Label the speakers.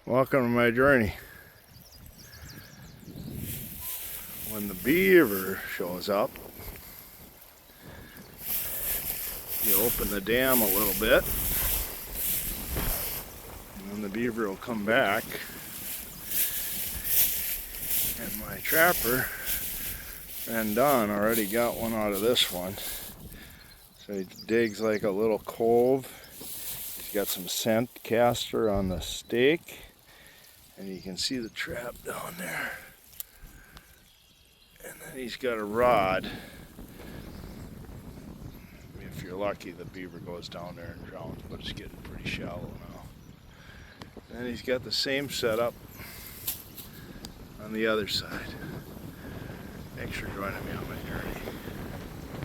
Speaker 1: Welcome to my journey. When the beaver shows up, you open the dam a little bit, and then the beaver will come back. And my trapper, friend Don, already got one out of this one. So he digs like a little cove. He's got some scent caster on the stake. And you can see the trap down there. And then he's got a rod. If you're lucky, the beaver goes down there and drowns, but it's getting pretty shallow now. And he's got the same setup on the other side. Thanks for joining me on my journey.